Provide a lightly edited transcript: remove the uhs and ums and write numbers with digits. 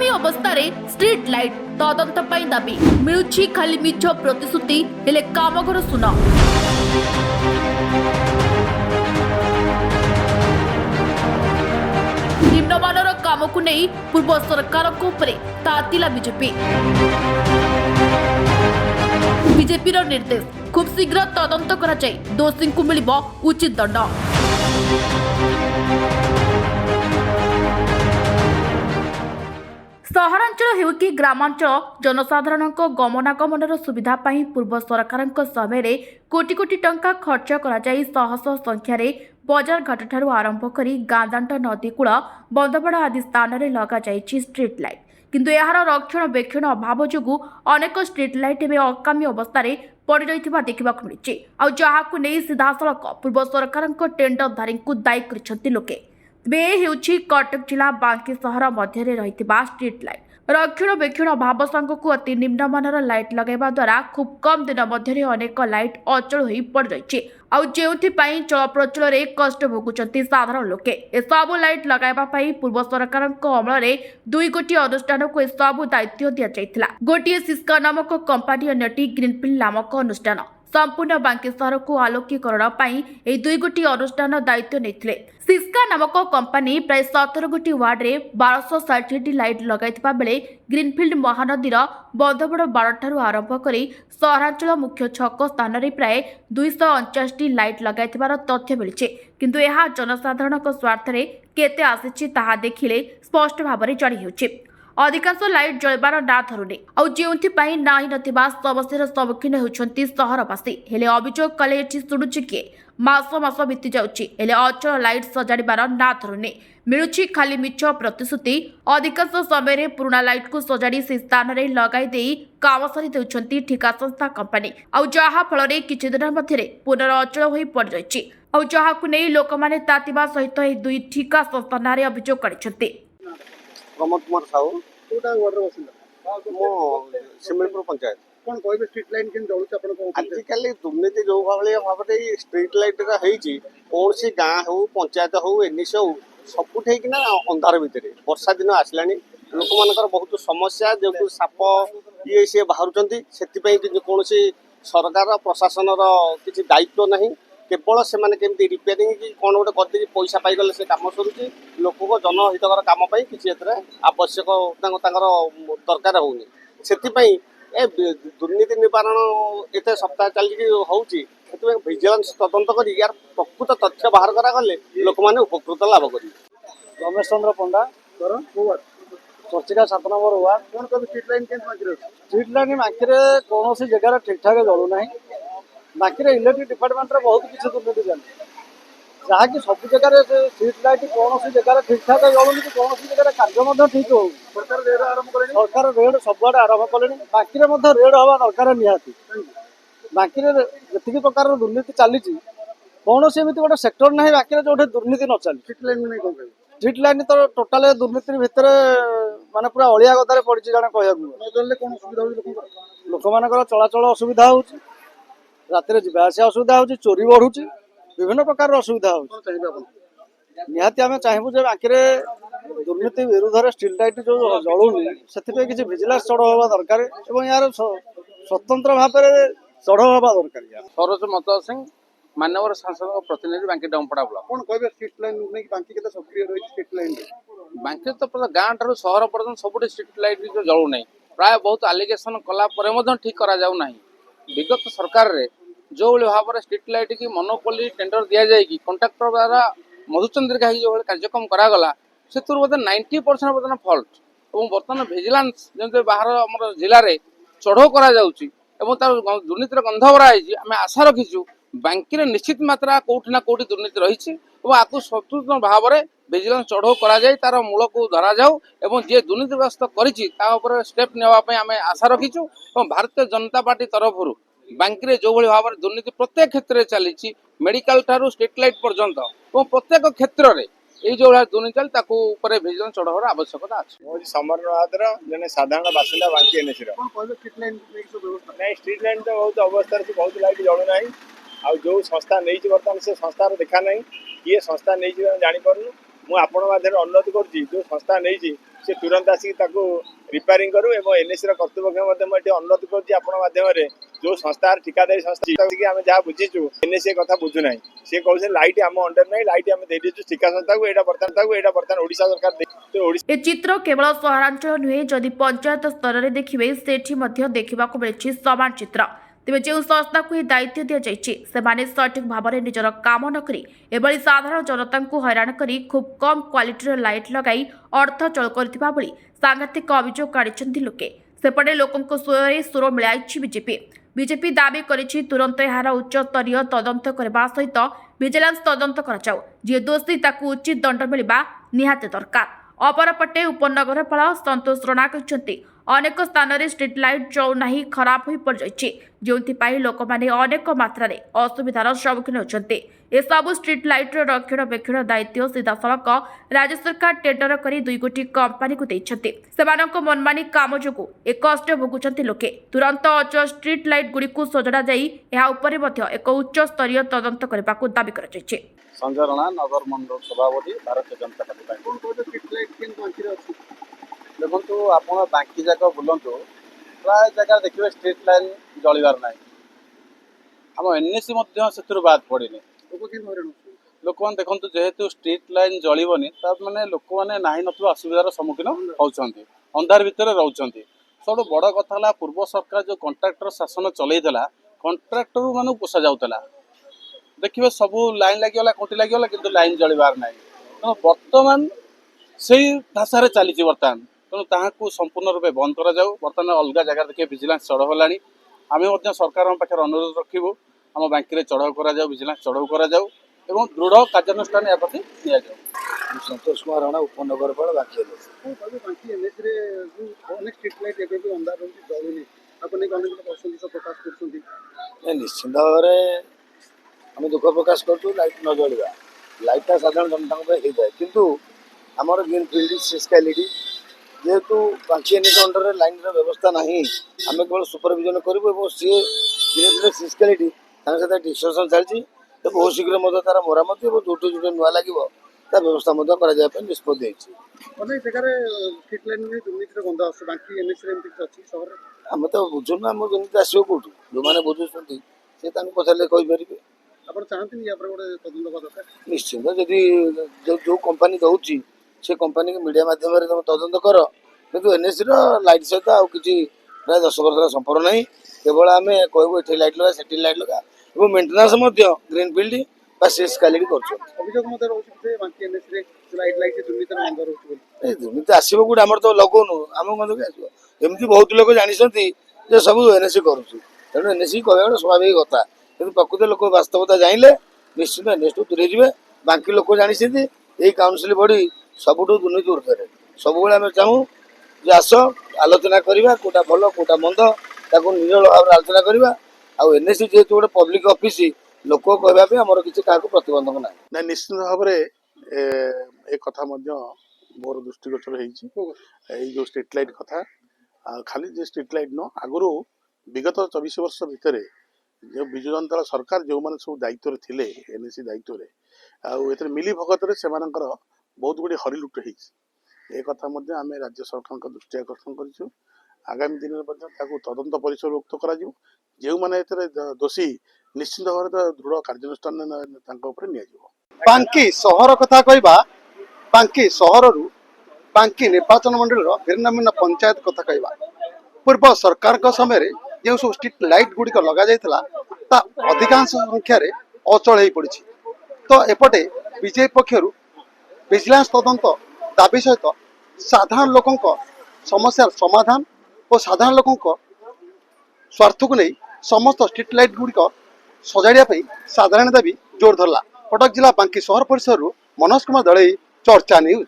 अकामी अवस्था street light तदंत दाबी मिलुछि खाली मिछ प्रतिश्रुति हेले कामगर सुन निम्नमानर काम को नहीं पूर्व सरकार तातिला बीजेपी निर्देश खूब शीघ्र तदंत करा जाय दोषी को मिलिबो उचित दंड। सहरांचल हेउ कि ग्रामांचल जनसाधारण गमनागमन सुविधा पाई पूर्व सरकार समय कोटी कोटी टंका खर्च करा जाई शह शह संख्यार बजार घाट ठारू आरंभ करी गाँदाट नदीकूल बंधबड़ आदि स्थान में लग जाइछि स्ट्रीट लाइट किंतु यार रक्षणाबेक्षण अभाव जोगु अनेक स्ट्रीट लाइट एवं अकामी अवस्था पड़ रही देखा मिली आहाकु नहीं सीधासलख पूर्व सरकार टेंडरधारी दायी कर लोके तेज कटक जिला बांकी सहर मध्य रही स्ट्रीट लाइट रक्षणाबेक्षण अभाव सांगक अति निम्नमानर लाइट लगेवा द्वारा खूब कम दिन मध्य अनेक लाइट अचल हो पड़ रही चल प्रचल कष्ट भोगुंट साधारण लोके एसबू लाइट लगाइबा पूर्व सरकार अमल 2 गोटी अनुष्ठान को एसबू दायित्व दि जाइथिला। गोटे सिस्का नामक कंपानी अन्यटी ग्रीनफिल्ड नामक अनुष्ठान संपूर्ण बांकी सहर को आलोकीकरण 2 गोटी अनुष्ठान दायित्व नहीं। सिस्का नामक कंपानी प्राय 17 गोटी वार्ड में 1260 लाइट लगाइथिबा बेले ग्रीनफिल्ड महानदीर बंधबड़ बाड़ ठारू आरंभ करी सहरांचल मुख्य छक स्थान में प्राय 249 लाइट लगाइथिबार तथ्य मिली किंतु यह जनसाधारण स्वार्थ केते आसीछि ताहा देखिले स्पष्ट भाव में जानी हेउछि। अधिकांश लाइट जलबार ना धरुनी आउथि नाही नथिबा समस्यार सम्मुखीन होउछन्ति सहरवासी हेले अभियोग कले एठी सुनुछि किए मास मास बीती जाउछि हेले अचल लाइट सजाड़िबार ना धरुनी मिलुछि खाली मिछ प्रतिश्रुति अधिकांश समय पुराना लाइट को सजाड़ी से स्थान में लगाई देई काम सारी देउछन्ति ठिका संस्था कंपनी जहा फल किछि दिन मध्य पुनर अचल होई पड़ रही जहाकु नै लोकमाने तातिबा सहित ए 2 ठिका संस्था नारे अभियोग करिसन्ति। प्रमोद कुमार साहू कोटा वार्ड बसिंदा मो सिमलपुर पंचायत कोन कहबे स्ट्रीट लाइट केन जळुछ आपण को आजिकल दुर्नीति जो भाले भाबरे स्ट्रीट लाइट रा हेची कोनसी गां हो पंचायत हो एनएस हो सब ठेकी ना अंधार भितरे वर्षा दिन आसलानी लोक मानकर बहुत समस्या जो साप ये से बाहरुचंती सेति पई कि कोनसी सरकार प्रशासन रा किछि दायित्व नहीं केवल से केमती रिपेयरिंग कि कौन गोटे करदे पैसा पाईगले से कम सरुची लोक जनहितकर कम किसी आवश्यक दरकार होनी से दुर्नीति निवारण एत सप्ताह चलिए होती भिजिलेंस तदंत कर यार प्रकृत तथ्य बाहर करागले लोक मैंने उपकृत लाभ कर। रमेश चंद्र पंडा चर्चिका 7 नंबर वार्ड कौन कभी स्ट्रीट लाइन बाकी कौन सी जगह ठीक ठाक जलूना बाकी इलेक्ट्रिक डिपार्टमेंट बहुत किसी दुर्नीति चलती जहाँकि सब जगह स्ट्रीट लाइट कौन सी जगह ठीक ठाक जलूनी कि कौन सी जगह कार्य ठीक हो सरकार रेड सबुआड़े आरंभ कले बाकी रेड हवा दरकार निहाती बाकी जी प्रकार दुर्नीति चली कौन सी गोटे सेक्टर ना बाकी जो दुर्नीति न चली स्ट्रीट लाइन तो टोटाल दुर्नीति भितर माने पूरा अलिया गदारे पड़ी जाने कहूँ लोक मान चलाचल असुविधा हो रातिर जावासिया असुविधा हो चोरी बढ़ुची विभिन्न प्रकार असुविधा हो निहाती आम चाहबू जे बाकी दुर्नीति विरुद्ध स्ट्रीट लाइट जो जलूनी से किसी भिजिलेंस चढ़ हवा दरकार यार स्वतंत्र भाव में चढ़ हवा दरकार। सरोज मत सिंह मानवर सांसद प्रतिनिधि बांकी डमपड़ा ब्लॉक कौन कहबे स्ट्रीट लाइन नहीं बांकी केते सक्रिय रही स्ट्रीट लाइन बांकी तो पूरा गाँव ठारू सहर पर्यटन सब स्ट्रीट लाइट जो जलू ना प्राय बहुत आलिगेसन कला ठीक करा जाऊ ना विगत सरकार रे जो भाव में स्ट्रीट लाइट की मोनोपोली टेंडर दि जाए कंट्राक्टर द्वारा मधुचंद्रिका जो कार्यक्रम करागला से बोधे 90% बर्तमान फल्ट और बर्तमान भिजिलेंस जमी बाहर आम जिले में चढ़ाऊ कर दुर्नीतिर गंध भराई आम आशा रखीचु बांकी निश्चित मात्रा कौटि ना कौटि दुर्नीति रही आपको स्वतंत्र भाव में भिजिलेंस चढ़ाऊ कर मूल को धरा जाऊ और जी दुर्नीतिग्रस्त कर स्टेप नापी आम आशा रखीचु और भारतीय जनता पार्टी तरफ बांकी जो भाव में दुर्नीति प्रत्येक क्षेत्र में चली मेडिकल ठारू स्ट्रीट लाइट पर्यंत और प्रत्येक क्षेत्र में ये जो दुर्नीति चलती भिजिलेंस चढ़ावर आवश्यकता अच्छी। समर नादर जने साधारण बासिंदा बांकी एनएस स्ट्रीट लाइन तो बहुत अवस्था से बहुत लाइट जलू ना आ जो संस्था नहीं बर्तमान से संस्थार देखा नहीं किए संस्था नहीं जापर मुझे आपण अनुरोध कर जो संस्था नहीं से तुरंत आसिक रिपेयरिंग करूँ और एनएसी कर्तृपक्ष अनुरोध कर माध्यम जो संस्था ठिकादारी संस्था आम जहाँ बुझीचु एनएसी कथा बुझुना सी कौन लाइट आम अंडर ना लाइट आम दे दीचु ठिका संस्था को यहाँ बर्तमान ओडिशा सरकार तो ए चित्र केवल सहरांचल नुहे जदि पंचायत स्तर में देखिए सेठी देखा मिली समान चित्र तेज जो संस्था को यह दायित्व दि जाए सठिक भाव में निजर काम नक एभली साधारण जनता को हैरान कर खूब कम क्वालिटीर लाइट लगाई अर्थ चल कर सांघातिक अभियोग आनी लोके सेपटे लोकों स्वयं सुर मिलाई बीजेपी दाबी करिछि तुरंत यार उच्च स्तरीय तदंत करने सहित विजिलेंस तदंत कर जी दोषी ताकू उचित दंड मिलवा निहाती दरकार। अपरपटे उपनगरपाल संतोष राणा कहते अनेक स्थान में स्ट्रीट लाइट चलुना खराब हो पड़ जो लोक मैंने अनेक मात्रा असुविधार सम्मुखीन होती एसबू स्ट्रीट लाइट रक्षणाबेक्षण दायित्व सीधा सड़क राज्य सरकार टेंडर कर 2 गोटी कंपानी को देते मनमानी काम जो एक कष्ट भोगुंट लोके तुरंत अचल स्ट्रीट लाइट गुड़ी सजड़ा जा एक उच्च स्तरीय तदंत करने को दाबी कर संजय राणा नगर मंडल सभापति भारतीय जनता पार्टी। देखो आप बाकी जाक बुलतु प्राय जगह देखिए स्ट्रीट लाइन जलिबार ना आम एनएसी से बाद पड़े लोक मैंने देखो जेहेतु स्ट्रीट लाइन जलनी मैंने लोक मैंने ना ना असुविधार सम्मुखीन होती अंधार भितर रोच सब बड़ कथा पूर्व सरकार जो कंट्राक्टर शासन चलईला कंट्राक्टर मान पोषा जाऊला देखिए सब लाइन लगिगला खुंटी लगिगला किंतु लाइन जलिबार ना तेणु बर्तमान से भाषा चली बर्तमान तेणु ताकू संपूर्ण रूपे बंद कर बर्तमान अलग जगह देखिए विजिलेंस चढ़ाऊ है आम सरकार पाखे अनुरोध रखू आम बांकी चढ़ाऊ कर विजिलेंस चढ़ाऊ कर दृढ़ कार्यानुष्ठान या प्रति दि जाऊ। संतोष कुमार राणा उपनगरपाल बाकी निश्चिंत भाव आम दुख प्रकाश करूँ लाइट न जलिया लाइटा साधारण जनता होता है किंतु आमर ग्रीन फील्ड सिस्कालिटी जेहेतु बाकी एनएस अंडर लाइन व्यवस्था ना आम केवल सुपरविजन करूँ सी धीरे धीरे सिस्कालिटी सहित डिस्कसन चलती बहुत शीघ्र तार मरामती और जो जो नुआ लगे व्यवस्था निष्पत्ति आम तो बुझुन आम जमी आसो कौटू जो मैंने बुझुं से पचारे कहीपर निश्चिंत जदि जो कंपनी दौर से कंपनी मीडिया माध्यम तुम तदंत कर किंतु एनएसी लाइट सहित आउ कि प्राय 10 वर्ष संपर्क ना केवल आम कहूँ ये लाइट लगा से लाइट लगा और maintenance green field CS quality दुर्नीति आसो कौट आम तो लगौनु आम आसो एमती बहुत लोग जानते सब एनएसी करुँ तेणु एनएसी कह स्वाभाविक कथा कि प्रकृत लोक वास्तवता जाइले निश्चित एनएस टू दूरे जाए बाकी लोक जानते यही काउनसिल बॉडी सबुठ दुर्नीति ऊर्धे सब आम चाहूँ जे आस आलोचना करवा कोटा भल कोटा मंद ताको निर्मल भाव आलोचना करवा आउ एनएसी जेहेतु गोटे पब्लिक ऑफिस लोक कहवाई आमर किसी क्या प्रतिबंधक ना निश्चित भाव एक कथा मोर दृष्टिगोचर हो स्ट्रीट लाइट कथा खाली जे स्ट्रीट लाइट न आगु विगत 24 वर्ष भितर जो विजु जनता दल सरकार जो मैंने सब दायित्व थे एनएसी दायित्व मिली भगत से बहुत गुड़े हरिलुट हो कथा आम राज्य सरकार दृष्टि आकर्षण करूँ आगामी दिन में तदंत परिसरभुक्त कर जो मैंने दोषी निश्चित भाव दृढ़ कार्यानुष्ठान बांकी सहर कथा कहवा बांकी सहर बांकी निर्वाचन मंडल भिन्न भिन्न पंचायत कथा कहवा पूर्व सरकार समय जो सब स्ट्रीट लाइट गुड़िक लग जाता अधिकांश संख्यार अचल हो पड़ी तो एपटे बीजेपी पक्षर विजिलेंस तदंत दाबी सहित साधारण लोकों समस्या समाधान और साधारण लोकों स्वार्थ को नहीं समस्त स्ट्रीट लाइट गुड़िक सजाड़ा साधारण दाबी जोर धरला। कटक जिला बांकी सहर परिसर मनोज कुमार दलई चर्चा न्यूज।